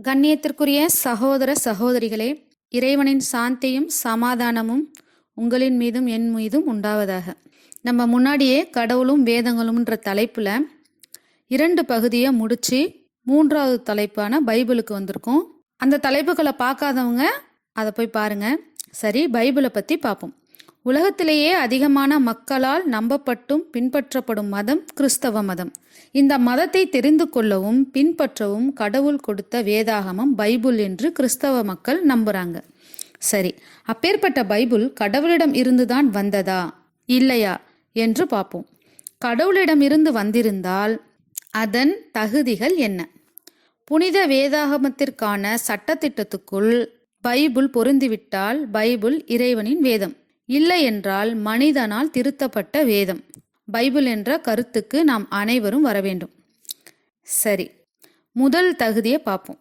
கண்ணியத்திற்குரிய சகோதர சகோதரிகளே, இறைவனின் சாந்தியும் சமாதானமும் உங்களின் மீதும் என் மீதும் உண்டாவதாக. நம்ம முன்னாடியே கடவுளும் வேதங்களும்ன்ற தலைப்பில் 2 பகுதியை முடித்து 3வது தலைப்பான பைபிளுக்கு வந்திருக்கோம். அந்த தலைப்புகளை பார்க்காதவங்க அதை போய் பாருங்கள். சரி, பைபிளை பற்றி பார்ப்போம். உலகத்திலேயே அதிகமான மக்களால் நம்பப்பட்டும் பின்பற்றப்படும் மதம் கிறிஸ்தவ மதம். இந்த மதத்தை தெரிந்து கொள்ளவும் பின்பற்றவும் கடவுள் கொடுத்த வேதாகமம் பைபிள் என்று கிறிஸ்தவ மக்கள் நம்புறாங்க. சரி, அப்பேற்பட்ட பைபிள் கடவுளிடம் இருந்துதான் வந்ததா இல்லையா என்று பார்ப்போம். கடவுளிடம் இருந்து வந்திருந்தால் அதன் தகுதிகள் என்ன? புனித வேதாகமத்திற்கான சட்டத்திட்டத்துக்குள் பைபிள் பொருந்திவிட்டால் பைபிள் இறைவனின் வேதம், இல்லை என்றால் மனிதனால் திருத்தப்பட்ட வேதம். பைபிள் என்ற கருத்துக்கு நாம் அனைவரும் வர வேண்டும். சரி, முதல் தகுதியை பார்ப்போம்.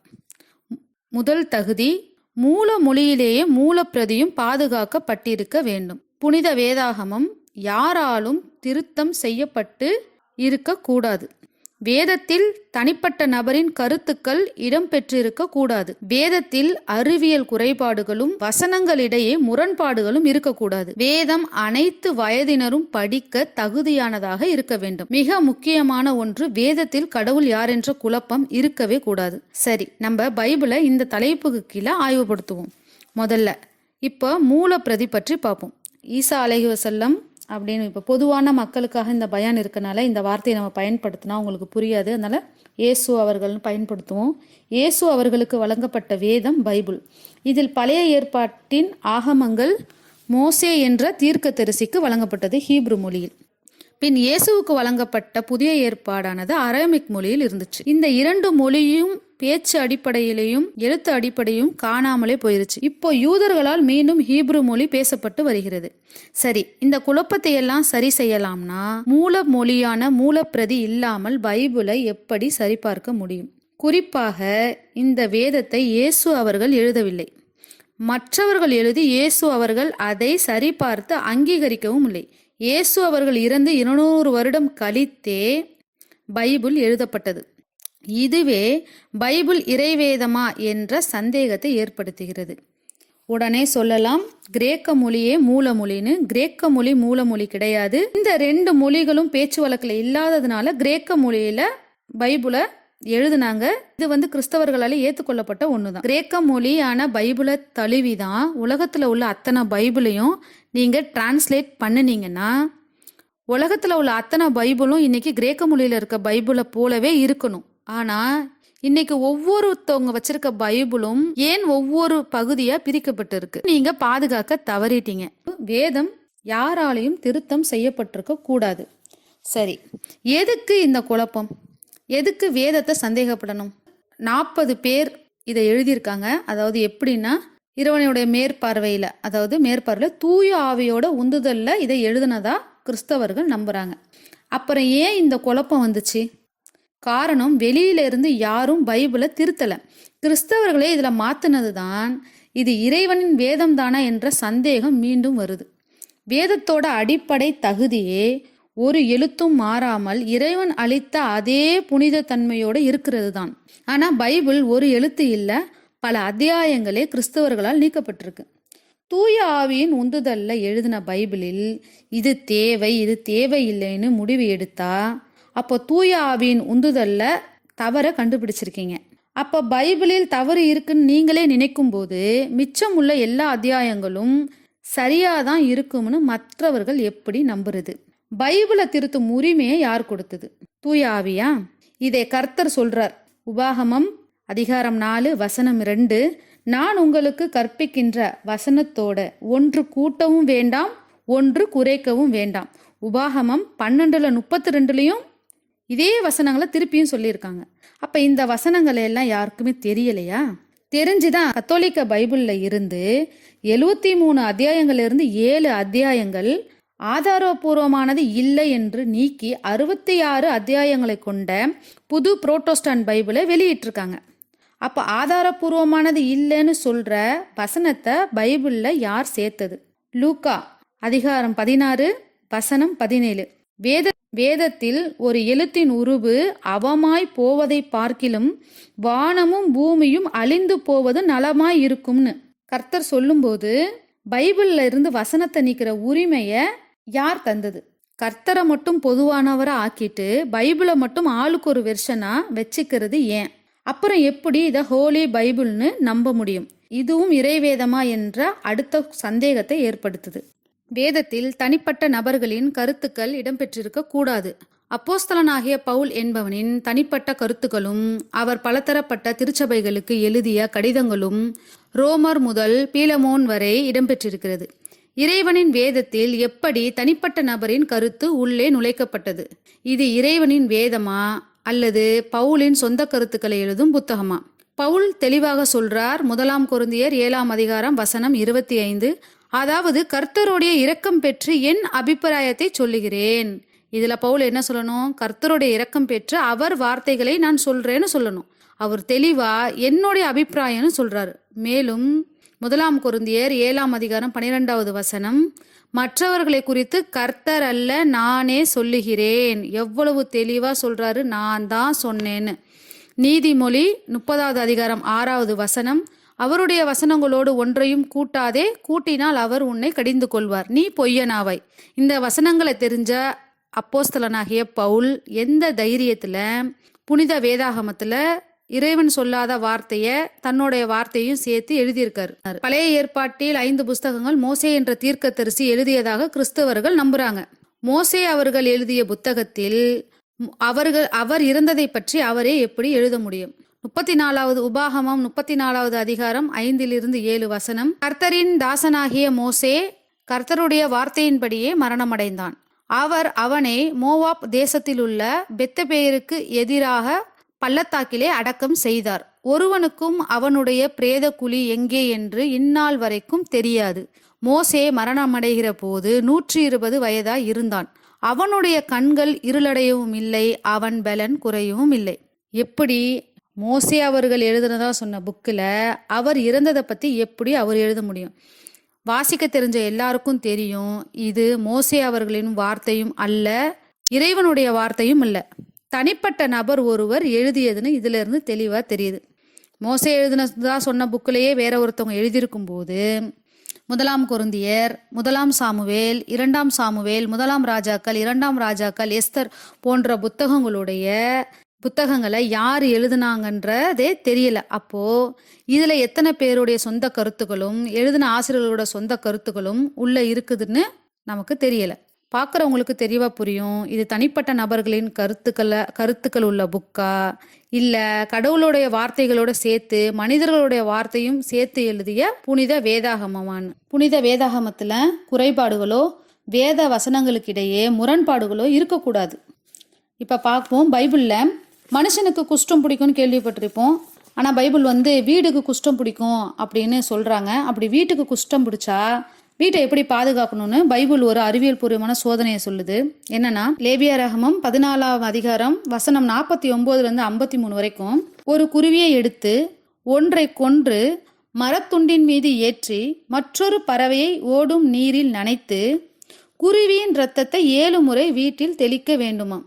முதல் தகுதி, மூல மொழியிலேயே மூலப்பிரதியும் பாதுகாக்கப்பட்டிருக்க வேண்டும். புனித வேதாகமம் யாராலும் திருத்தம் செய்யப்பட்டு இருக்கக்கூடாது. வேதத்தில் தனிப்பட்ட நபரின் கருத்துக்கள் இடம்பெற்றிருக்க கூடாது. வேதத்தில் அறிவியல் குறைபாடுகளும் வசனங்களிடையே முரண்பாடுகளும் இருக்கக்கூடாது. வேதம் அனைத்து வயதினரும் படிக்க தகுதியானதாக இருக்க வேண்டும். மிக முக்கியமான ஒன்று, வேதத்தில் கடவுள் யார் என்ற குழப்பம் இருக்கவே கூடாது. சரி, நம்ம பைபிளை இந்த தலைப்புக்கு கீழே ஆய்வுபடுத்துவோம். முதல்ல இப்போ மூல பிரதி பற்றி பார்ப்போம். ஈசா அலைஹிவஸல்லம் அப்படின்னு இப்போ பொதுவான மக்களுக்காக இந்த பயான் இருக்கனால இந்த வார்த்தையை நம்ம பயன்படுத்தினா உங்களுக்கு புரியாது. அதனால் இயேசு அவர்கள்னு பயன்படுத்துவோம். இயேசு அவர்களுக்கு வழங்கப்பட்ட வேதம் பைபிள். இதில் பழைய ஏற்பாட்டின் ஆகமங்கள் மோசே என்ற தீர்க்கதரிசிக்கு வழங்கப்பட்டது ஹீப்ரு மொழியில். பின் இயேசுவுக்கு வழங்கப்பட்ட புதிய ஏற்பாடானது அரேமிக் மொழியில் இருந்துச்சு. இந்த 2 மொழியும் பேச்சு அடிப்படையிலையும் எழுத்து அடிப்படையும் காணாமலே போயிருச்சு. இப்போ யூதர்களால் மீண்டும் ஹீப்ரு மொழி பேசப்பட்டு வருகிறது. சரி, இந்த குழப்பத்தை எல்லாம் சரி செய்யலாம்னா மூல மொழியான மூலப்பிரதி இல்லாமல் பைபிளை எப்படி சரிபார்க்க முடியும்? குறிப்பாக இந்த வேதத்தை இயேசு அவர்கள் எழுதவில்லை. மற்றவர்கள் எழுதி இயேசு அவர்கள் அதை சரிபார்த்து அங்கீகரிக்கவும் இல்லை. இயேசு அவர்கள் இறந்து 200 வருடம் கழித்தே பைபிள் எழுதப்பட்டது. இதுவே பைபிள் இறைவேதமா என்ற சந்தேகத்தை ஏற்படுத்துகிறது. உடனே சொல்லலாம், கிரேக்க மொழியே மூலமொழின்னு. கிரேக்க மொழி மூலமொழி கிடையாது. இந்த 2 மொழிகளும் பேச்சு வழக்கில் இல்லாததுனால கிரேக்க மொழியில பைபிளை எழுதுனாங்க. இது கிறிஸ்தவர்களால் ஏற்றுக்கொள்ளப்பட்ட ஒண்ணுதான். கிரேக்க மொழியான பைபிளை தழுவிதான் உலகத்துல உள்ள அத்தனை பைபிளையும் நீங்க டிரான்ஸ்லேட் பண்ணினீங்கன்னா உலகத்துல உள்ள அத்தனை பைபிளும் இன்னைக்கு கிரேக்க மொழியில இருக்க பைபிளை போலவே இருக்கணும். ஆனா இன்னைக்கு ஒவ்வொருத்தவங்க வச்சிருக்க பைபிளும் ஏன் ஒவ்வொரு பகுதியா பிரிக்கப்பட்டு இருக்கு? நீங்க பாதுகாக்க தவறிட்டீங்க. வேதம் யாராலையும் திருத்தம் செய்யப்பட்டிருக்க கூடாது. சரி, எதுக்கு இந்த குழப்பம்? எதுக்கு வேதத்தை சந்தேகப்படணும்? 40 பேர் இதை எழுதியிருக்காங்க. அதாவது எப்படின்னா, இறைவனுடைய மேற்பார்வையில் தூய ஆவியோட உந்துதல்ல இதை எழுதுனதா கிறிஸ்தவர்கள் நம்புறாங்க. அப்புறம் ஏன் இந்த குழப்பம் வந்துச்சு? காரணம், வெளியில இருந்து யாரும் பைபிளை திருத்தல, கிறிஸ்தவர்களே இதுல மாத்தினது தான். இது இறைவனின் வேதம் தானா என்ற சந்தேகம் மீண்டும் வருது. வேதத்தோட அடிப்படை தகுதியே ஒரு எழுத்தும் மாறாமல் இறைவன் அளித்த அதே புனித தன்மையோடு இருக்கிறது தான். ஆனா பைபிள் ஒரு எழுத்து இல்லை, பல அத்தியாயங்களே கிறிஸ்தவர்களால் நீக்கப்பட்டிருக்கு. தூய ஆவியின் உந்துதல்ல எழுதின பைபிளில் இது தேவை இது தேவையில்லைன்னு முடிவு எடுத்தா அப்போ தூய ஆவியின் உந்துதல்ல தவற கண்டுபிடிச்சிருக்கீங்க. அப்போ பைபிளில் தவறு இருக்குன்னு நீங்களே நினைக்கும் போது மிச்சம் உள்ள எல்லா அத்தியாயங்களும் சரியாதான் இருக்கும்னு மற்றவர்கள் எப்படி நம்புறது? பைபிளை திருத்தும் உரிமையை யார் கொடுத்தது? தூய ஆவியா? இதை கர்த்தர் சொல்றார். உபாகமம் அதிகாரம் 4 வசனம் 2, நான் உங்களுக்கு கற்பிக்கின்ற வசனத்தோட ஒன்று கூட்டவும் வேண்டாம் ஒன்று குறைக்கவும் வேண்டாம். உபாகமம் 12:32 இதே வசனங்களை திருப்பியும் சொல்லியிருக்காங்க. அப்ப இந்த வசனங்களை எல்லாம் யாருக்குமே தெரியலையா? தெரிஞ்சுதான் கத்தோலிக்க பைபிள்ல இருந்து 73 அத்தியாயங்கள்ல இருந்து 7 அத்தியாயங்கள் ஆதாரபூர்வமானது இல்லை என்று நீக்கி 66 அத்தியாயங்களை கொண்ட புது புரோட்டோஸ்டாண்ட் பைபிளை வெளியிட்டிருக்காங்க. அப்போ ஆதாரபூர்வமானது இல்லைன்னு சொல்ற வசனத்தை பைபிள்ல யார் சேர்த்தது? லூக்கா அதிகாரம் 16 வசனம் 17, வேதத்தில் ஒரு எழுத்தின் உருவு அவமாய் போவதை பார்க்கிலும் வானமும் பூமியும் அழிந்து போவது நலமாய் இருக்கும்னு கர்த்தர் சொல்லும்போது பைபிள்ல இருந்து வசனத்தை நீக்கிற உரிமையை யார் தந்தது? கர்த்தரை மட்டும் பொதுவானவரை ஆக்கிட்டு பைபிளை மட்டும் ஆளுக்கு ஒரு வெர்ஷனா வச்சுக்கிறது ஏன்? அப்புறம் எப்படி இதை ஹோலி பைபிள்னு நம்ப முடியும்? இதுவும் இறைவேதமா என்ற அடுத்த சந்தேகத்தை ஏற்படுத்துது. வேதத்தில் தனிப்பட்ட நபர்களின் கருத்துக்கள் இடம்பெற்றிருக்க கூடாது. அப்போஸ்தலனாகிய பவுல் என்பவனின் தனிப்பட்ட கருத்துக்களும் அவர் பலதரப்பட்ட திருச்சபைகளுக்கு எழுதிய கடிதங்களும் ரோமர் முதல் பீலமோன் வரை இடம்பெற்றிருக்கிறது. இறைவனின் வேதத்தில் எப்படி தனிப்பட்ட நபரின் கருத்து உள்ளே நுழைக்கப்பட்டது? இது இறைவனின் வேதமா அல்லது பவுலின் சொந்த கருத்துக்களை எழுதும் புத்தகமா? பவுல் தெளிவாக சொல்றார். 1 கொரிந்தியர் 7 அதிகாரம் வசனம் 25, அதாவது கர்த்தருடைய இரக்கம் பெற்று என் அபிப்பிராயத்தை சொல்லுகிறேன். இதுல பவுல் என்ன சொல்லணும்? கர்த்தருடைய இரக்கம் பெற்று அவர் வார்த்தைகளை நான் சொல்றேன்னு சொல்லணும். அவர் தெளிவா என்னுடைய அபிப்பிராயம்னு சொல்றாரு. மேலும் 1 கொரிந்தியர் 7 அதிகாரம் 12வது வசனம், மற்றவர்களை குறித்து கர்த்தர் அல்ல நானே சொல்லுகிறேன். எவ்வளவு தெளிவா சொல்றாரு, நான் தான் சொன்னேன்னு. நீதிமொழி 30வது அதிகாரம் 6வது வசனம், அவருடைய வசனங்களோடு ஒன்றையும் கூட்டாதே, கூட்டினால் அவர் உன்னை கடிந்து கொள்வார், நீ பொய்யனாவாய். இந்த வசனங்களை தெரிஞ்ச அப்போஸ்தலனாகிய பவுல் எந்த தைரியத்துல புனித வேதாகமத்துல இறைவன் சொல்லாத வார்த்தைய தன்னுடைய வார்த்தையும் சேர்த்து எழுதியிருக்காரு. பழைய ஏற்பாட்டில் 5 புஸ்தகங்கள் மோசே என்ற தீர்க்கதரிசி எழுதியதாக கிறிஸ்தவர்கள் நம்புறாங்க. மோசே அவர்கள் எழுதிய புத்தகத்தில் அவர் இறந்ததை பற்றி அவரே எப்படி எழுத முடியும்? 34வது உபாகமம் 34வது அதிகாரம் 5-7 வசனம், கர்த்தரின் தாசனாகிய மோசே கர்த்தருடைய வார்த்தையின்படியே மரணமடைந்தான். அவர் அவனை மோவாப் தேசத்திலுள்ள பெத்தபேருக்கு எதிராக பள்ளத்தாக்கிலே அடக்கம் செய்தார். ஒருவனுக்கும் அவனுடைய பிரேத குழி எங்கே என்று இந்நாள் வரைக்கும் தெரியாது. மோசே மரணமடைகிற போது 120 வயதாய் இருந்தான். அவனுடைய கண்கள் இருளடையவும் இல்லை, அவன் பலன் குறையவும் இல்லை. எப்படி மோசே அவர்கள் எழுதுனதா சொன்ன புக்கில் அவர் இறந்ததை பற்றி எப்படி அவர் எழுத முடியும்? வாசிக்க தெரிஞ்ச எல்லாருக்கும் தெரியும், இது மோசே அவர்களின் வார்த்தையும் அல்ல, இறைவனுடைய வார்த்தையும் இல்லை, தனிப்பட்ட நபர் ஒருவர் எழுதியதுன்னு இதுல இருந்து தெளிவா தெரியுது. மோசே எழுதினதா சொன்ன புக்கிலேயே வேற ஒருத்தவங்க எழுதியிருக்கும் போது 1 கொரிந்தியர், 1 சாமுவேல், 2 சாமுவேல், 1 ராஜாக்கள், 2 ராஜாக்கள், எஸ்தர் போன்ற புத்தகங்களை யார் எழுதுனாங்கன்றதே தெரியல. அப்போ இதுல எத்தனை பேருடைய சொந்த கருத்துக்களும் எழுதின ஆசிரியர்களோட சொந்த கருத்துக்களும் உள்ள இருக்குதுன்னு நமக்கு தெரியல. பார்க்குறவங்களுக்கு தெளிவாக புரியும், இது தனிப்பட்ட நபர்களின் கருத்துக்கள் உள்ள புக்கா இல்லை கடவுளுடைய வார்த்தைகளோட சேர்த்து மனிதர்களுடைய வார்த்தையும் சேர்த்து எழுதிய புனித வேதாகமமான்னு. புனித வேதாகமத்தில் குறைபாடுகளோ வேத வசனங்களுக்கிடையே முரண்பாடுகளோ இருக்கக்கூடாது. இப்போ பார்ப்போம், பைபிளில் மனுஷனுக்கு குஷ்டம் பிடிக்கும்னு கேள்விப்பட்டிருப்போம். ஆனால் பைபிள் வீடுக்கு குஷ்டம் பிடிக்கும் அப்படின்னு சொல்கிறாங்க. அப்படி வீட்டுக்கு குஷ்டம் பிடிச்சா வீட்டை எப்படி பாதுகாக்கணும்னு பைபிள் ஒரு அறிவியல் பூர்வமான சோதனையை சொல்லுது. என்னன்னா, லேவியாராகமம் 14 அதிகாரம் வசனம் 49-53 வரைக்கும், ஒரு குருவியை எடுத்து ஒன்றை கொன்று மரத்துண்டின் மீது ஏற்றி மற்றொரு பறவையை ஓடும் நீரில் நனைத்து குருவியின் இரத்தத்தை 7 முறை வீட்டில் தெளிக்க வேண்டுமா?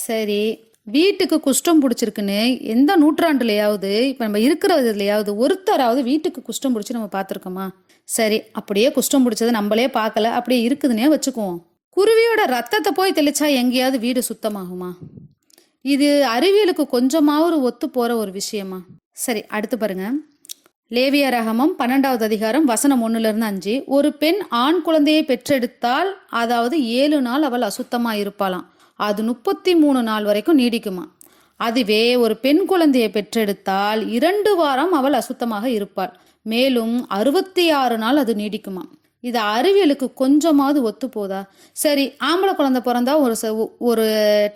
சரி, வீட்டுக்கு குஷ்டம் பிடிச்சிருக்குன்னு எந்த நூற்றாண்டுலையாவது இப்போ நம்ம இருக்கிறதுலையாவது ஒருத்தராவது வீட்டுக்கு குஷ்டம் பிடிச்சி நம்ம பார்த்துருக்கோமா? சரி, அப்படியே குஷ்டம் பிடிச்சது நம்மளே பார்க்கல, அப்படியே இருக்குதுன்னே வச்சுக்குவோம். குருவியோட ரத்தத்தை போய் தெளிச்சா எங்கேயாவது வீடு சுத்தமாகுமா? இது அறிவியலுக்கு கொஞ்சமாவது ஒத்து போற ஒரு விஷயமா? சரி, அடுத்து பாருங்க. லேவியாராகமம் 12வது அதிகாரம் வசனம் 1-5, ஒரு பெண் ஆண் குழந்தையை பெற்றெடுத்தால் அதாவது 7 நாள் அவள் அசுத்தமா இருப்பாளாம். அது 33 நாள் வரைக்கும் நீடிக்குமா. அதுவே ஒரு பெண் குழந்தையை பெற்றெடுத்தால் 2 வாரம் அவள் அசுத்தமாக இருப்பாள். மேலும் 66 நாள் அது நீடிக்குமா. இது அறிவியலுக்கு கொஞ்சமாவது ஒத்து போதா? சரி, ஆம்பளை குழந்தை பிறந்தா ஒரு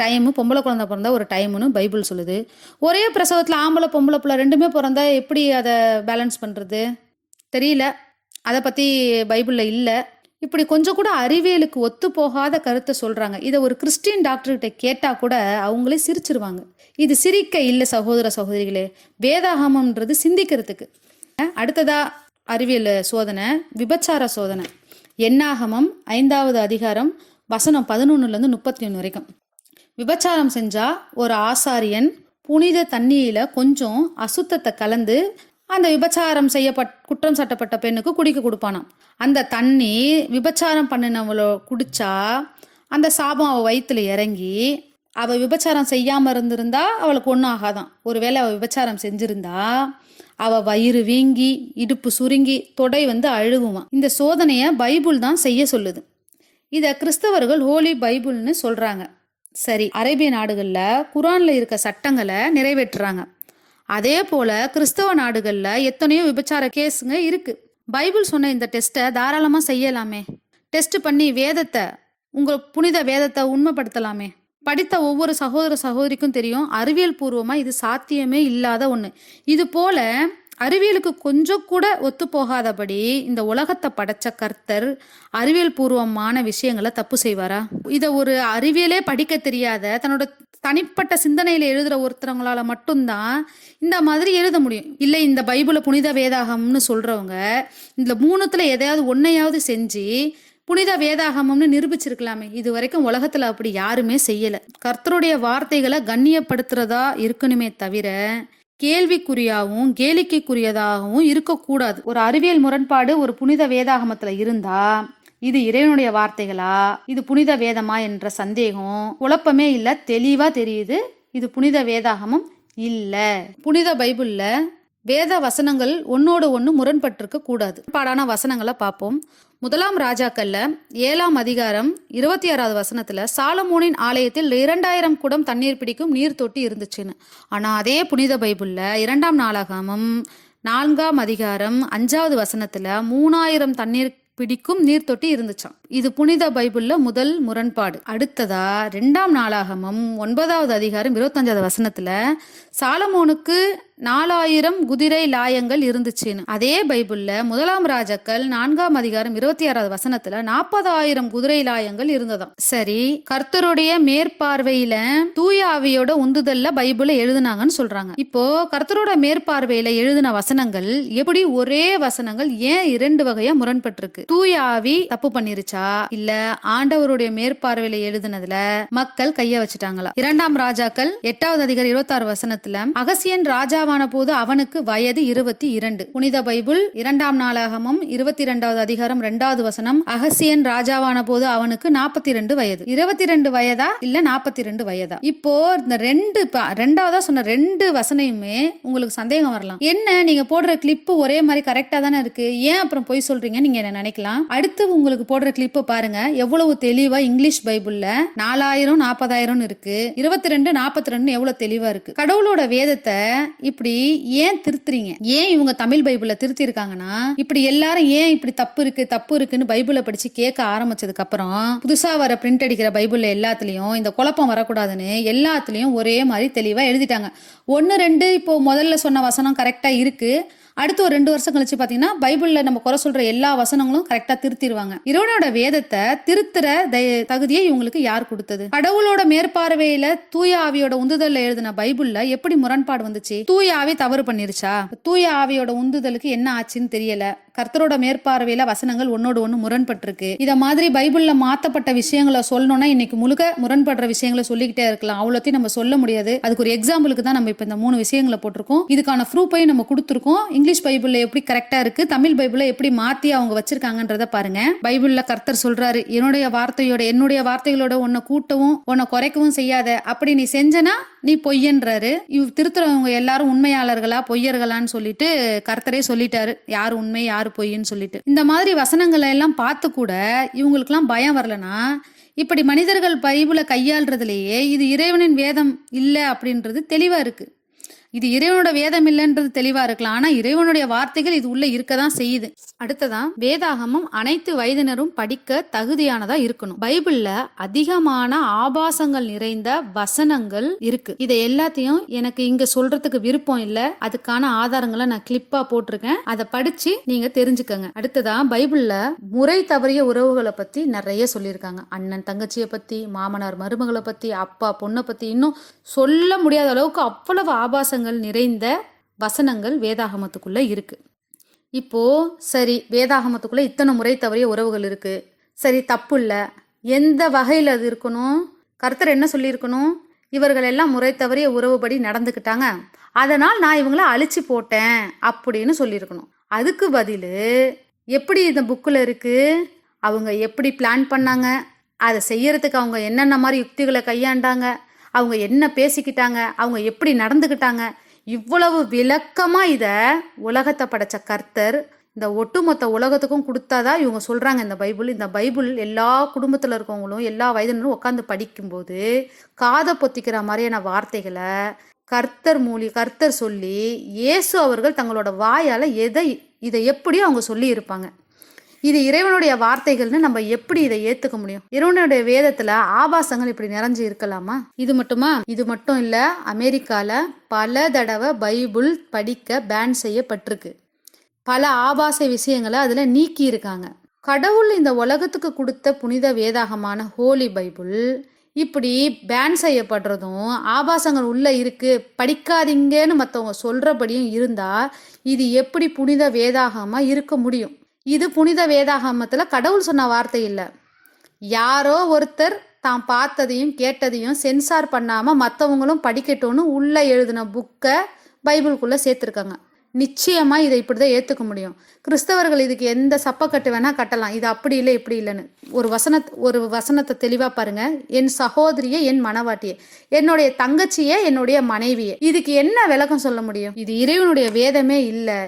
டைமு, பொம்பளை குழந்தை பிறந்தா ஒரு டைமுன்னு பைபிள் சொல்லுது. ஒரே பிரசவத்தில் ஆம்பளை பொம்பளை பிள்ளை 2மே பிறந்தா எப்படி அதை பேலன்ஸ் பண்ணுறது? தெரியல, அதை பற்றி பைபிளில் இல்லை. இப்படி கொஞ்சம் கூட அறிவியலுக்கு ஒத்து போகாத கருத்தை சொல்கிறாங்க. இதை ஒரு கிறிஸ்டின் டாக்டர்கிட்ட கேட்டால் கூட அவங்களே சிரிச்சிருவாங்க. இது சிரிக்க இல்லை சகோதர சகோதரிகளே, வேதாகமம்ன்றது சிந்திக்கிறதுக்கு. அடுத்ததா அறிவியல் சோதனை, விபச்சார சோதனை. எண்ணாகமம் 5வது அதிகாரம் வசனம் 11லேருந்து 31 வரைக்கும். விபச்சாரம் செஞ்சா ஒரு ஆசாரியன் புனித தண்ணியில கொஞ்சம் அசுத்தத்தை கலந்து அந்த விபச்சாரம் குற்றம் சாட்டப்பட்ட பெண்ணுக்கு குடிக்க கொடுப்பானாம். அந்த தண்ணி விபச்சாரம் பண்ணினவளோ குடிச்சா அந்த சாபம் அவள் வயிற்றுல இறங்கி அவள் விபச்சாரம் செய்யாமல் இருந்திருந்தா அவளுக்கு ஒன்றும் ஆகாதான். ஒருவேளை அவள் விபச்சாரம் செஞ்சிருந்தா அவள் வயிறு வீங்கி இடுப்பு சுருங்கி தொடை அழுகுவான். இந்த சோதனையை பைபிள் தான் செய்ய சொல்லுது. இதை கிறிஸ்தவர்கள் ஹோலி பைபிள்னு சொல்கிறாங்க. சரி, அரேபிய நாடுகளில் குரானில் இருக்க சட்டங்களை நிறைவேற்றுறாங்க. அதே போல் கிறிஸ்தவ நாடுகளில் எத்தனையோ விபச்சார கேஸுங்க இருக்குது. பைபிள் சொன்ன இந்த டெஸ்ட்டை தாராளமாக செய்யலாமே. டெஸ்ட் பண்ணி உங்கள் புனித வேதத்தை உண்மைப்படுத்தலாமே. படித்த ஒவ்வொரு சகோதர சகோதரிக்கும் தெரியும், அறிவியல் பூர்வமாக இது சாத்தியமே இல்லாத ஒன்று. இது போல அறிவியலுக்கு கொஞ்சம் கூட ஒத்து போகாதபடி இந்த உலகத்தை படைச்ச கர்த்தர் அறிவியல் பூர்வமான விஷயங்களை தப்பு செய்வாரா? இதை ஒரு அறிவியலே படிக்க தெரியாத தன்னோட தனிப்பட்ட சிந்தனையில எழுதுற ஒருத்தவங்களால மட்டும்தான் இந்த மாதிரி எழுத முடியும். இல்லை, இந்த பைபிளை புனித வேதாகம்னு சொல்றவங்க இந்த 3த்துல எதையாவது ஒன்னையாவது செஞ்சு புனித வேதாகமம்னு நிரூபிச்சிருக்கலாமே. இது வரைக்கும் உலகத்துல அப்படி யாருமே செய்யல. கர்த்தருடைய வார்த்தைகளை கண்ணியப்படுத்துறதா இருக்கணுமே தவிர கேள்விக்குறியாகவும் கேளிக்கைக்குரியதாகவும் இருக்கக்கூடாது. ஒரு அறிவியல் முரண்பாடு ஒரு புனித வேதாகமத்துல இருந்தா இது இறைவனுடைய வார்த்தைகளா, இது புனித வேதமா என்ற சந்தேகம் குழப்பமே இல்லை, தெளிவா தெரியுது இது புனித வேதாகமம் இல்ல. புனித பைபிள்ல வேத வசனங்கள் ஒன்னோடு ஒன்று முரண்பட்டிருக்க கூடாது. பாடான வசனங்களை பார்ப்போம். 1 ராஜாக்கள்ல 7ஆம் அதிகாரம் 26வது வசனத்துல சாலமோனின் ஆலயத்தில் 2000 குடம் தண்ணீர் பிடிக்கும் நீர் தொட்டி இருந்துச்சுன்னு. ஆனா அதே புனித பைபிள்ல 2ஆம் நாளாகமம் 4ஆம் அதிகாரம் 5வது வசனத்துல 3000 தண்ணீர் பிடிக்கும் நீர் தொட்டி இருந்துச்சாம். இது புனித பைபிள்ல முதல் முரண்பாடு. அடுத்ததா 2ஆம் நாளாகமம் 9வது அதிகாரம் 25வது வசனத்துல சாலமோனுக்கு 4000 குதிரை லாயங்கள் இருந்துச்சுன்னு. அதே பைபிள்ல 1ஆம் ராஜாக்கள் 4ஆம் அதிகாரம் 26வது வசனத்துல 40,000 குதிரை லாயங்கள் இருந்ததாம். சரி, கர்த்தருடைய மேற்பார்வையில தூய ஆவியோட உந்துதல்ல பைபிளை எழுதுனாங்கன்னு சொல்றாங்க. இப்போ கர்த்தரோட மேற்பார்வையில எழுதின வசனங்கள் எப்படி ஒரே வசனங்கள் ஏன் 2 வகையா முரண்பட்டிருக்கு? தூய ஆவி தப்பு பண்ணிருச்சா, இல்ல ஆண்டவருடைய மேற்பார்வையில எழுதுனதுல மக்கள் கைய வச்சுட்டாங்களா? 2ஆம் ராஜாக்கள் 8வது அதிகாரம் 26 வசனத்துல அகசியன் ராஜா போது அவனுக்கு வயது 22. புனித பைபிள் 2ஆம் நாளாகமம் 22வது அதிகாரம் 2வது வசனம் அகசியன் ராஜாவான போது அவனுக்கு 42 வயது. 22 வயதா இல்ல 42 வயதா? இப்போ இந்த ரெண்டாவதா சொன்ன 2 வசனையுமே உங்களுக்கு சந்தேகம் வரலாம். என்ன, நீங்க போடுற கிளிப்பு ஒரே மாதிரி கரெக்டா தானே இருக்கு, ஏன் அப்புறம் போய் சொல்றீங்க நீங்க என்ன நினைக்கலாம். அடுத்து உங்களுக்கு போடுற கிளிப்பு பாருங்க, எவ்வளவு தெளிவா இங்கிலீஷ் பைபிள்ல 4000 40,000 இருக்கு, 22 42 எவ்வளவு தெளிவா இருக்கு. கடவுளோட வேதத்தை இப்படி ஏன் திருத்துறீங்க? ஏன் இவங்க தமிழ் பைபிள திருத்தி இருக்காங்கன்னா, இப்படி எல்லாரும் ஏன் இப்படி தப்பு இருக்குன்னு பைபிளை படிச்சு கேட்க ஆரம்பிச்சதுக்கு அப்புறம் புதுசா வர பிரிண்ட் அடிக்கிற பைபிள்ல எல்லாத்துலயும் இந்த குழப்பம் வரக்கூடாதுன்னு எல்லாத்துலயும் ஒரே மாதிரி தெளிவா எழுதிட்டாங்க. 1 2 இப்போ முதல்ல சொன்ன வசனம் கரெக்டா இருக்கு, அடுத்து ஒரு 2 வருஷம் கழிச்சு பாத்தீங்கன்னா பைபிள்ல நம்ம குறை சொல்ற எல்லா வசனங்களும் கரெக்டா திருத்திடுவாங்க. இறைவனோட வேதத்தை திருத்துற தகுதியை இவங்களுக்கு யார் கொடுத்தது? கடவுளோட மேற்பார்வையில தூய ஆவியோட உந்துதல்ல எழுதின பைபிள்ல எப்படி முரண்பாடு வந்துச்சு? தூய ஆவி தவறு பண்ணிருச்சா? தூய ஆவியோட உந்துதலுக்கு என்ன ஆச்சுன்னு தெரியல. கர்த்தரோட மேற்பார்வையில வசனங்கள் ஒன்னோடு ஒண்ணு முரண்பட்டிருக்கு. இத மாதிரி பைபிள்ல மாத்தப்பட்ட விஷயங்களை சொல்லணும்னா இன்னைக்கு முழுக்க முரண்படுற விஷயங்களை சொல்லிக்கிட்டே இருக்கலாம். அவ்வளோத்தையும் நம்ம சொல்ல முடியாது. அதுக்கு ஒரு எக்ஸாம்பிளுக்கு தான் நம்ம இப்ப இந்த 3 விஷயங்களை போட்டிருக்கோம். இதுக்கான ப்ரூஃபையும் நம்ம கொடுத்துருக்கோம். இங்கிலீஷ் பைபிள்ல எப்படி கரெக்டா இருக்கு, தமிழ் பைபிள்ல எப்படி மாத்தி அவங்க வச்சிருக்காங்கன்றத பாருங்க. பைபிள்ல கர்த்தர் சொல்றாரு, என்னுடைய வார்த்தைகளோட உன்னை கூட்டவும் உன்னை குறைக்கவும் செய்யாத, அப்படி நீ செஞ்சனா நீ பொய்யன்றாரு. திருத்துறவங்க எல்லாரும் உண்மையாளர்களா பொய்யர்களான்னு சொல்லிட்டு கர்த்தரே சொல்லிட்டாரு, யார் உண்மை யார் பொய்ன்னு சொல்லிட்டு. இந்த மாதிரி வசனங்களை எல்லாம் பார்த்து கூட இவங்களுக்கு எல்லாம் பயம் வரலனா, இப்படி மனிதர்கள் பைபிளை கையாள்றதுலேயே இது இறைவனின் வேதம் இல்லை அப்படின்றது தெளிவா இருக்கு. இது இறைவனோட வேதம் இல்லைன்றது தெளிவா இருக்கலாம், ஆனா இறைவனுடைய வார்த்தைகள் இது உள்ள இருக்கதான் செய்யுது. அடுத்ததான் வேதாகமம் அனைத்து வயதினரும் படிக்க தகுதியானதா இருக்கணும். பைபிள்ல அதிகமான ஆபாசங்கள் நிறைந்த வசனங்கள் இருக்கு. இதை எல்லாத்தையும் எனக்கு இங்க சொல்றதுக்கு விருப்பம் இல்ல, அதுக்கான ஆதாரங்களை நான் கிளிப்பா போட்டிருக்கேன், அதை படிச்சு நீங்க தெரிஞ்சுக்கங்க. அடுத்ததான் பைபிள்ல முறை தவறிய உறவுகளை பத்தி நிறைய சொல்லியிருக்காங்க. அண்ணன் தங்கச்சியை பத்தி, மாமனார் மருமகளை பத்தி, அப்பா பொண்ணை பத்தி, இன்னும் சொல்ல முடியாத அளவுக்கு அவ்வளவு ஆபாசங்கள் நிறைந்த வசனங்கள் வேதாகமத்துக்குள்ள இருக்கு. இப்போ சரி, வேதாகமத்துக்குள்ள இத்தனை முறை தவறிய உறவுகள் இருக்கு, சரி தப்பு இல்ல, எந்த வகையில் அது இருக்கணும்? கர்த்தர் என்ன சொல்லியிருக்கணும்? இவர்கள் எல்லாம் முறை தவறிய உறவுபடி நடந்துக்கிட்டாங்க, அதனால் நான் இவங்கள அழிச்சு போட்டேன் அப்படின்னு சொல்லியிருக்கணும். அதுக்கு பதில் எப்படி இந்த புக்கில் இருக்கு, அவங்க எப்படி பிளான் பண்ணாங்க, அதை செய்யறதுக்கு அவங்க என்னென்ன மாதிரி யுக்திகளை கையாண்டாங்க, அவங்க என்ன பேசிக்கிட்டாங்க, அவங்க எப்படி நடந்துக்கிட்டாங்க, இவ்வளவு விளக்கமாக இதை உலகத்தை படைச்ச கர்த்தர் இந்த ஒட்டுமொத்த உலகத்துக்கும் கொடுத்தாதான் இவங்க சொல்கிறாங்க. இந்த பைபிள் எல்லா குடும்பத்தில் இருக்கவங்களும் எல்லா வயதினரும் உட்காந்து படிக்கும்போது காதை பொத்திக்கிற மாதிரியான வார்த்தைகளை கர்த்தர் சொல்லி இயேசு அவர்கள் தங்களோட வாயால் இதை எப்படி அவங்க சொல்லி இருப்பாங்க. இது இறைவனுடைய வார்த்தைகள்னு நம்ம எப்படி இதை ஏத்துக்க முடியும்? இறைவனுடைய வேதத்துல ஆபாசங்கள் இப்படி நிறைஞ்சு இருக்கலாமா? இது மட்டும் இல்ல, அமெரிக்கால பல தடவை பைபிள் படிக்க பேன் செய்யப்பட்டிருக்கு. பல ஆபாச விஷயங்களை அதுல நீக்கி இருக்காங்க. கடவுள் இந்த உலகத்துக்கு கொடுத்த புனித வேதாகமான ஹோலி பைபிள் இப்படி பேன் செய்யப்படுறதும், ஆபாசங்கள் உள்ள இருக்கு படிக்காதீங்கன்னு மற்றவங்க சொல்றபடியும் இருந்தா இது எப்படி புனித வேதாகமா இருக்க முடியும்? இது புனித வேதாகமத்துல கடவுள் சொன்ன வார்த்தை இல்லை. யாரோ ஒருத்தர் தான் பார்த்ததையும் கேட்டதையும் சென்சார் பண்ணாம மற்றவங்களும் படிக்கட்டும்னு உள்ள எழுதின புக்கை பைபிளுக்குள்ள சேர்த்துருக்காங்க. நிச்சயமா இதை இப்படிதான் ஏத்துக்க முடியும். கிறிஸ்தவர்கள் இதுக்கு எந்த சப்பக்கட்டு வேணா கட்டலாம். இது அப்படி இல்லை இப்படி இல்லைன்னு ஒரு வசனத்தை தெளிவா பாருங்க. என் சகோதரியே என் மனவாட்டியே, என்னுடைய தங்கச்சியே என்னுடைய மனைவியே, இதுக்கு என்ன விளக்கம் சொல்ல முடியும்? இது இறைவனுடைய வேதமே இல்லை.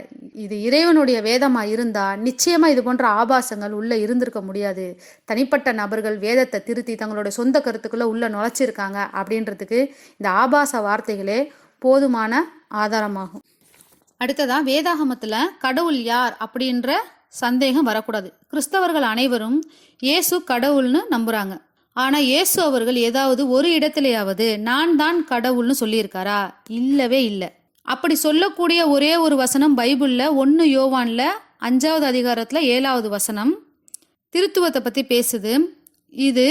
இது இறைவனுடைய வேதமா இருந்தா நிச்சயமா இது போன்ற ஆபாசங்கள் உள்ள இருந்திருக்க முடியாது. தனிப்பட்ட நபர்கள் வேதத்தை திருத்தி தங்களுடைய சொந்த கருத்துக்குள்ள உள்ள நுழைச்சிருக்காங்க அப்படின்றதுக்கு இந்த ஆபாச வார்த்தைகளே போதுமான ஆதாரமாகும். அடுத்ததா, வேதாகமத்துல கடவுள் யார் அப்படின்ற சந்தேகம் வரக்கூடாது. கிறிஸ்தவர்கள் அனைவரும் இயேசு கடவுள்னு நம்புறாங்க. ஆனா இயேசு அவர்கள் ஏதாவது ஒரு இடத்துலயாவது நான் தான் கடவுள்னு சொல்லியிருக்காரா? இல்லவே இல்லை. அப்படி சொல்லக்கூடிய ஒரே ஒரு வசனம் பைபிள்ல 1 யோவான்ல 5வது அதிகாரத்துல 7வது வசனம் திருத்துவத்தை பத்தி பேசுது. இது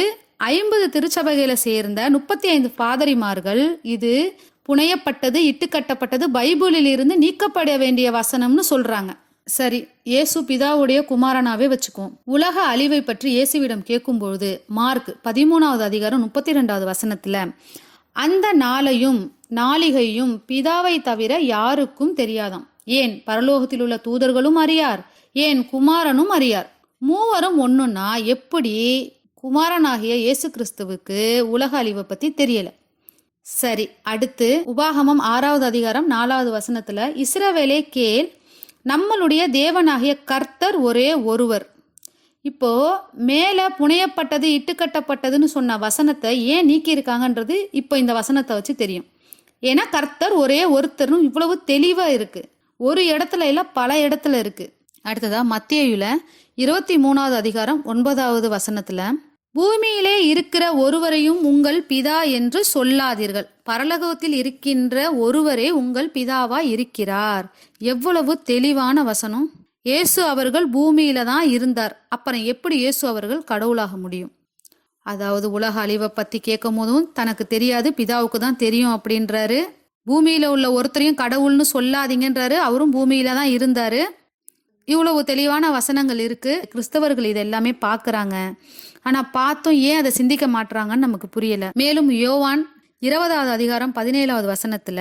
50 திருச்சபைகளை சேர்ந்த 35 பாதிரிமார்கள் இது புனையப்பட்டது, இட்டுக்கட்டப்பட்டது, பைபிளில் இருந்து நீக்கப்பட வேண்டிய வசனம்னு சொல்றாங்க. சரி, இயேசு பிதாவுடைய குமாரனாவே வச்சுக்குவோம். உலக அழிவை பற்றி இயேசுவிடம் கேட்கும்பொழுது மார்க் 13வது அதிகாரம் 32வது வசனத்துல அந்த நாளையும் நாளிகையும் பிதாவை தவிர யாருக்கும் தெரியாதாம். ஏன் பரலோகத்தில் உள்ள தூதர்களும் அறியார், ஏன் குமாரனும் அறியார். மூவரும் ஒண்ணுன்னா எப்படி குமாரனாகிய இயேசு கிறிஸ்துவுக்கு உலக அழிவை பத்தி தெரியல? சரி, அடுத்து உபாகமம் 6வது அதிகாரம் 4வது வசனத்துல இஸ்ரவேலே கேள், நம்மளுடைய தேவனாகிய கர்த்தர் ஒரே ஒருவர். இப்போ மேல புனையப்பட்டது இட்டுக்கட்டப்பட்டதுன்னு சொன்ன வசனத்தை ஏன் நீக்கி இருக்காங்கன்றது இப்போ இந்த வசனத்தை வச்சு தெரியும். ஏன்னா கர்த்தர் ஒரே ஒருத்தரும் இவ்வளவு தெளிவா இருக்கு. ஒரு இடத்துல இல்ல, பல இடத்துல இருக்கு. அடுத்ததா மத்தேயுல 23வது அதிகாரம் 9வது வசனத்துல பூமியிலே இருக்கிற ஒருவரையும் உங்கள் பிதா என்று சொல்லாதீர்கள், பரலோகத்தில் இருக்கின்ற ஒருவரே உங்கள் பிதாவா இருக்கிறார். எவ்வளவு தெளிவான வசனம். இயேசு அவர்கள் பூமியில தான் இருந்தார், அப்புறம் எப்படி இயேசு அவர்கள் கடவுளாக முடியும்? அதாவது உலக அழிவை பத்தி கேட்கும் போதும் தனக்கு தெரியாது, பிதாவுக்கு தான் தெரியும் அப்படின்றாரு. பூமியில உள்ள ஒருத்தரையும் கடவுள்னு சொல்லாதீங்கன்றாரு, அவரும் பூமியில தான் இருந்தாரு. இவ்வளவு தெளிவான வசனங்கள் இருக்கு. கிறிஸ்தவர்கள் இது எல்லாமே பாக்குறாங்க, ஆனா பார்த்தும் ஏன் அதை சிந்திக்க மாட்டாங்கன்னு நமக்கு புரியல. மேலும் யோவான் 20வது அதிகாரம் 17வது வசனத்துல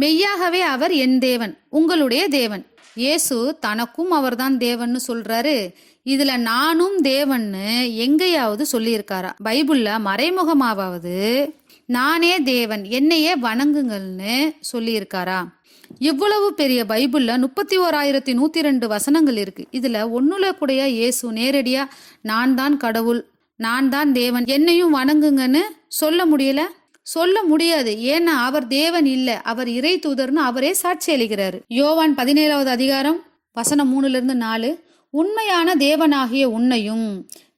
மெய்யாகவே அவர் என் தேவன், உங்களுடைய தேவன். இயேசு தனக்கும் அவர்தான் தேவன்னு சொல்றாரு. இதுல நானும் தேவன்னு எங்கேயாவது சொல்லியிருக்காரா? பைபிள்ல மறைமுகமாவது நானே தேவன், என்னையே வணங்குங்கள்னு சொல்லியிருக்காரா? இவ்வளவு பெரிய பைபிள்ல 31,102 வசனங்கள் இருக்கு. இதுல ஒண்ணுல கூட இயேசு நேரடியா நான் தான் கடவுள், நான் தான் தேவன், என்னையும் வணங்குங்கன்னு சொல்ல முடியல? சொல்ல முடியாது. ஏன்னா அவர் தேவன் இல்லை, அவர் இறை தூதர்னு அவரே சாட்சி அளிக்கிறாரு. யோவான் 17வது அதிகாரம் வசனம் 3-4 உண்மையான தேவனாகிய உன்னையும்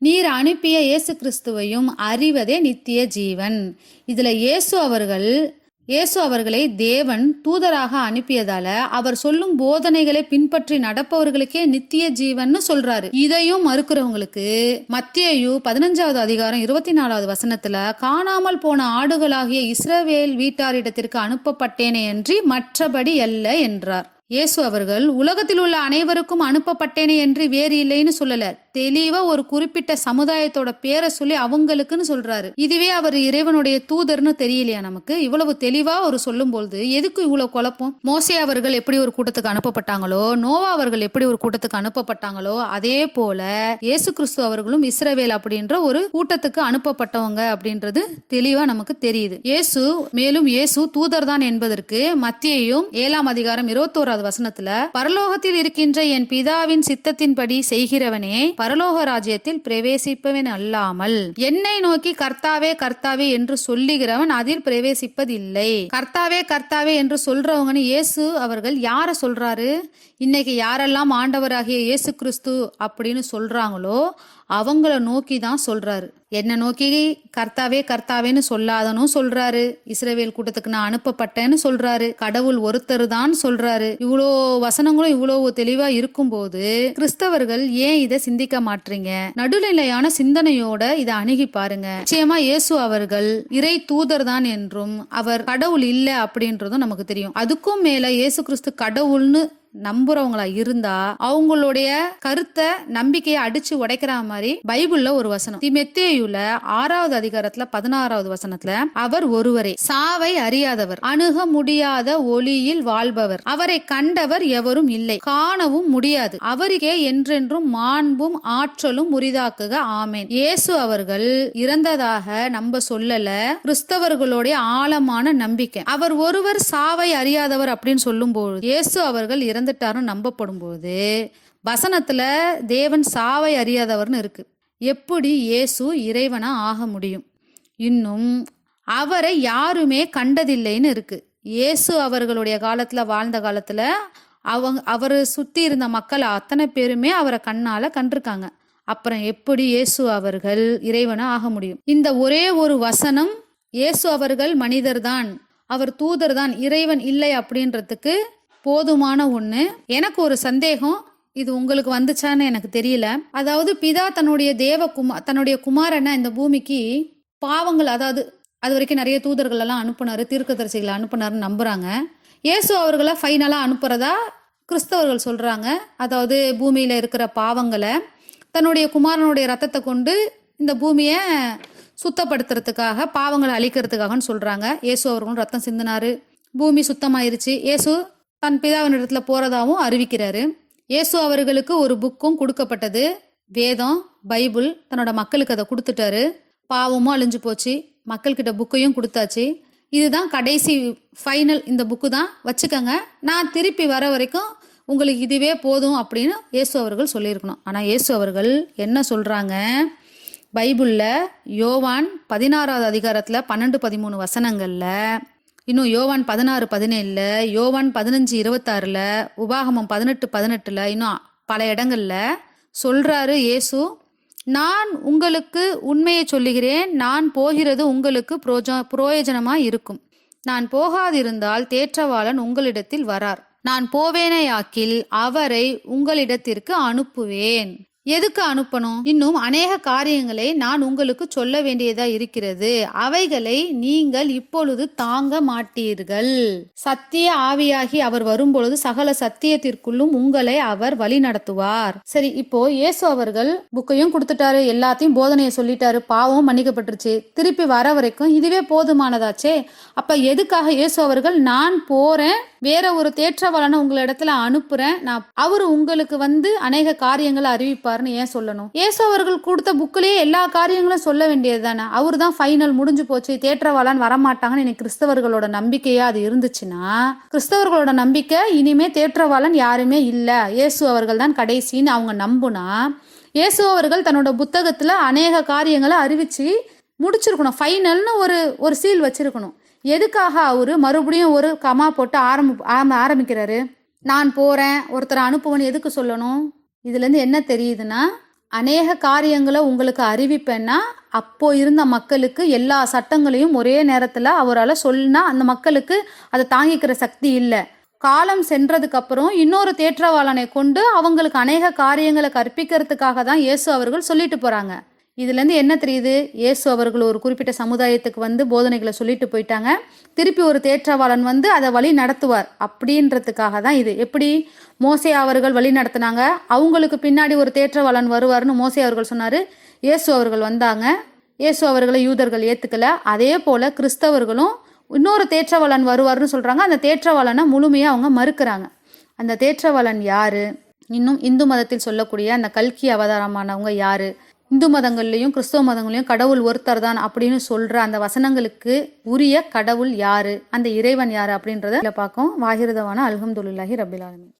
நீர் அனுப்பிய இயேசு கிறிஸ்துவையும் அறிவதே நித்திய ஜீவன். இதுல இயேசு அவர்களை தேவன் தூதராக அனுப்பியதால அவர் சொல்லும் போதனைகளை பின்பற்றி நடப்பவர்களுக்கே நித்திய ஜீவன் சொல்றாரு. இதையும் மறுக்கிறவங்களுக்கு மத்தேயு 15வது அதிகாரம் 24வது வசனத்துல காணாமல் போன ஆடுகளாகிய இஸ்ரவேல் வீட்டாரிடத்திற்கு அனுப்பப்பட்டேனே என்று மற்றபடி அல்ல என்றார். இயேசு அவர்கள் உலகத்தில் உள்ள அனைவருக்கும் அனுப்பப்பட்டேனே என்று வேறு இல்லைன்னு சொல்லல, தெளிவா ஒரு குறிப்பிட்ட சமுதாயத்தோட பேரை சொல்லி அவங்களுக்குன்னு சொல்றாரு. இதுவே அவர் இறைவனுடைய தூதர்னு தெரியலையா நமக்கு? இவ்வளவு தெளிவா அவர் சொல்லும் பொழுது எதுக்கு இவ்வளவு குழப்பம்? மோசே அவர்கள் எப்படி ஒரு கூட்டத்துக்கு அனுப்பப்பட்டாங்களோ, நோவா அவர்கள் எப்படி ஒரு கூட்டத்துக்கு அனுப்பப்பட்டாங்களோ, அதே போல இயேசு கிறிஸ்து அவர்களும் இஸ்ரவேல் அப்படின்ற ஒரு கூட்டத்துக்கு அனுப்பப்பட்டவங்க அப்படின்றது தெளிவா நமக்கு தெரியுது. மேலும் இயேசு தூதர் தான் என்பதற்கு மத்தேயும் 7ஆம் அதிகாரம் 21வது வசனத்துல, பரலோகத்தில் இருக்கின்ற என் பிதாவின் சித்தத்தின்படி செய்கிறவனே பரலோக ராஜ்யத்தில் பிரவேசிப்பவன் அல்லாமல் என்னை நோக்கி கர்த்தாவே கர்த்தாவே என்று சொல்லுகிறவன் அதில் பிரவேசிப்பதில்லை. கர்த்தாவே கர்த்தாவே என்று சொல்றவங்கன்னு இயேசு அவர்கள் யார சொல்றாரு? இன்னைக்கு யாரெல்லாம் ஆண்டவராகிய இயேசு கிறிஸ்து அப்படின்னு சொல்றாங்களோ அவங்கள நோக்கி தான் சொல்றாரு. என்ன நோக்கி கர்த்தாவே கர்த்தாவேன்னு சொல்லாதனும் சொல்றாரு. இஸ்ரவேல் கூட்டத்துக்கு நான் அனுப்பப்பட்டேன்னு சொல்றாரு. கடவுள் ஒருத்தர் தான் சொல்றாரு. இவ்வளோ வசனங்களும் இவ்வளவு தெளிவா இருக்கும்போது கிறிஸ்தவர்கள் ஏன் இதை சிந்திக்க மாட்டீங்க? நடுநிலையான சிந்தனையோட இதை அணுகி பாருங்க. நிச்சயமா இயேசு அவர்கள் இறை தூதர் தான் என்றும் அவர் கடவுள் இல்ல அப்படின்றதும் நமக்கு தெரியும். அதுக்கும் மேல இயேசு கிறிஸ்து கடவுள்னு நம்புறவங்களா இருந்தா அவங்களுடைய கருத்தை நம்பிக்கையை அடிச்சு உடைக்கிற மாதிரி பைபிள்ல ஒரு வசனம் மத்தேயுல 6வது அதிகாரத்துல 16வது வசனத்துல, அவர் ஒருவரே சாவை அறியாதவர், அணுக முடியாத ஒளியில் வாழ்பவர், அவரை கண்டவர் எவரும் இல்லை, காணவும் முடியாது, அவருக்கே என்றென்றும் மாண்பும் ஆற்றலும் உரிதாக்குக ஆமேன். இயேசு அவர்கள் இறந்ததாக நம்ப சொல்லல, கிறிஸ்தவர்களுடைய ஆழமான நம்பிக்கை. அவர் ஒருவர் சாவை அறியாதவர் அப்படின்னு சொல்லும் போது இயேசு அவர்கள் இறந்துட்டாரும் நம்பப்படும் போது வசனத்துல தேவன் சாவை அறியாதவர்னு இருக்கு. எப்படி இயேசு இறைவனா ஆக முடியும்? இன்னும் அவரை யாருமே கண்டதில்லைன்னு இருக்கு. இயேசு அவர்களுடைய காலத்துல வாழ்ந்த காலத்துல அவரை சுத்தி இருந்த மக்கள் அத்தனை பேருமே அவரை கண்ணால கண்டிருக்காங்க. அப்புறம் எப்படி இயேசு அவர்கள் இறைவனா ஆக முடியும்? இந்த ஒரே ஒரு வசனம் இயேசு அவர்கள் மனிதர் தான், அவர் தூதர் தான், இறைவன் இல்லை அப்படின்றதுக்கு போதுமான ஒண்ணு. எனக்கு ஒரு சந்தேகம், இது உங்களுக்கு வந்துச்சான்னு எனக்கு தெரியல. அதாவது பிதா தன்னுடைய குமாரனை இந்த பூமிக்கு பாவங்கள், அதாவது அது வரைக்கும் நிறைய தூதர்கள் எல்லாம் அனுப்புனாரு, தீர்க்கதரிசிகளை அனுப்புனாருன்னு நம்புறாங்க. இயேசு அவர்களை ஃபைனலா அனுப்புறதா கிறிஸ்தவர்கள் சொல்றாங்க. அதாவது பூமியில இருக்கிற பாவங்களை தன்னுடைய குமாரனுடைய ரத்தத்தை கொண்டு இந்த பூமியை சுத்தப்படுத்துறதுக்காக, பாவங்களை அழிக்கிறதுக்காகன்னு சொல்றாங்க. இயேசு அவர்களும் ரத்தம் சிந்தினாரு, பூமி சுத்தமாயிருச்சு, இயேசு தன் பிதாவின் இடத்துல போறதாவும் அறிவிக்கிறாரு. இயேசு அவர்களுக்கு ஒரு புக்கும் கொடுக்கப்பட்டது, வேதம், பைபிள். தன்னோட மக்களுக்கு அதை கொடுத்துட்டாரு. பாவமும் அழிஞ்சு போச்சு, மக்கள்கிட்ட புக்கையும் கொடுத்தாச்சு. இதுதான் கடைசி ஃபைனல், இந்த புக்கு தான் வச்சுக்கங்க, நான் திருப்பி வர வரைக்கும் உங்களுக்கு இதுவே போதும் அப்படின்னு இயேசு அவர்கள் சொல்லியிருக்கணும். ஆனால் இயேசு அவர்கள் என்ன சொல்றாங்க? பைபிள்ல யோவான் 16வது அதிகாரத்துல 12-13 வசனங்கள்ல, இன்னும் யோவான் 16-17, யோவான் 15-26, உபாகமம் 18-18, இன்னும் பல இடங்கள்ல சொல்றாரு இயேசு, நான் உங்களுக்கு உண்மையை சொல்லுகிறேன், நான் போகிறது உங்களுக்கு பிரயோஜனமா இருக்கும். நான் போகாதிருந்தால் தேற்றவாளன் உங்களிடத்தில் வரார், நான் போவேனையாக்கில் அவரை உங்களிடத்திற்கு அனுப்புவேன். எதுக்கு அனுப்பணும்? இன்னும் அநேக காரியங்களை நான் உங்களுக்கு சொல்ல வேண்டியதா இருக்கிறது, அவைகளை நீங்கள் இப்பொழுது தாங்க மாட்டீர்கள். சத்திய ஆவியாகி அவர் வரும்பொழுது சகல சத்தியத்திற்குள்ளும் உங்களை அவர் வழி நடத்துவார். சரி, இப்போ இயேசு அவர்கள் புக்கையும் கொடுத்துட்டாரு, எல்லாத்தையும் போதனையை சொல்லிட்டாரு, பாவமும் மன்னிக்கப்பட்டுருச்சு, திருப்பி வர வரைக்கும் இதுவே போதுமானதாச்சே. அப்ப எதுக்காக இயேசு அவர்கள் நான் போறேன், வேற ஒரு தேற்றவாளனை உங்களிடத்துல அனுப்புறேன், அவரு உங்களுக்கு அநேக காரியங்களை அறிவிப்பார்னு ஏன் சொல்லணும்? இயேசு அவர்கள் கொடுத்த புக்கிலேயே எல்லா காரியங்களும் சொல்ல வேண்டியது தானே. அவரு தான் ஃபைனல், முடிஞ்சு போச்சு, தேற்றவாளன் வரமாட்டாங்கன்னு இன்னைக்கு கிறிஸ்தவர்களோட நம்பிக்கையா அது இருந்துச்சுன்னா, கிறிஸ்தவர்களோட நம்பிக்கை இனிமே தேற்றவாளன் யாருமே இல்ல, இயேசு அவர்கள் தான் கடைசின்னு அவங்க நம்புனா, இயேசு அவர்கள் தன்னோட புத்தகத்துல அநேக காரியங்களை அறிவிச்சு முடிச்சிருக்கணும், ஃபைனல்னு ஒரு சீல் வச்சிருக்கணும். எதுக்காக அவரு மறுபடியும் ஒரு கமா போட்டு ஆரம்பிக்கிறாரு? நான் போறேன், ஒருத்தரை அனுப்புவன்னு எதுக்கு சொல்லணும்? இதுல இருந்து என்ன தெரியுதுன்னா, அநேக காரியங்களை உங்களுக்கு அறிவிப்பேன்னா அப்போ இருந்த மக்களுக்கு எல்லா சட்டங்களையும் ஒரே நேரத்துல அவரால் சொல்லினா அந்த மக்களுக்கு அதை தாங்கிக்கிற சக்தி இல்லை. காலம் சென்றதுக்கு அப்புறம் இன்னொரு தேற்றவாளனை கொண்டு அவங்களுக்கு அநேக காரியங்களை கற்பிக்கிறதுக்காக தான் இயேசு அவர்கள் சொல்லிட்டு போறாங்க. இதுலேருந்து என்ன தெரியுது? இயேசு அவர்கள் ஒரு குறிப்பிட்ட சமுதாயத்துக்கு வந்து போதனைகளை சொல்லிட்டு போயிட்டாங்க. திருப்பி ஒரு தேற்றவாளன் வந்து அதை வழி நடத்துவார் அப்படின்றதுக்காக தான் இது. எப்படி மோசே அவர்கள் வழி நடத்தினாங்க, அவங்களுக்கு பின்னாடி ஒரு தேற்றவாளன் வருவார்னு மோசே அவர்கள் சொன்னார். இயேசு அவர்கள் வந்தாங்க. இயேசு அவர்களை யூதர்கள் ஏற்றுக்கல. அதே போல் கிறிஸ்தவர்களும் இன்னொரு தேற்றவாளன் வருவார்னு சொல்கிறாங்க. அந்த தேற்றவாளனை முழுமையாக அவங்க மறுக்கிறாங்க. அந்த தேற்றவாளன் யார்? இன்னும் இந்து மதத்தில் சொல்லக்கூடிய அந்த கல்கி அவதாரமானவங்க யார்? இந்து மதங்கள்லையும் கிறிஸ்தவ மதங்கள்லையும் கடவுள் ஒருத்தர் தான் அப்படின்னு சொல்கிற அந்த வசனங்களுக்கு உரிய கடவுள் யார், அந்த இறைவன் யார் அப்படின்றத பார்க்கும். வாஹிருதவான அல்ஹம்துலில்லாஹி ரபில் ஆலமீன்.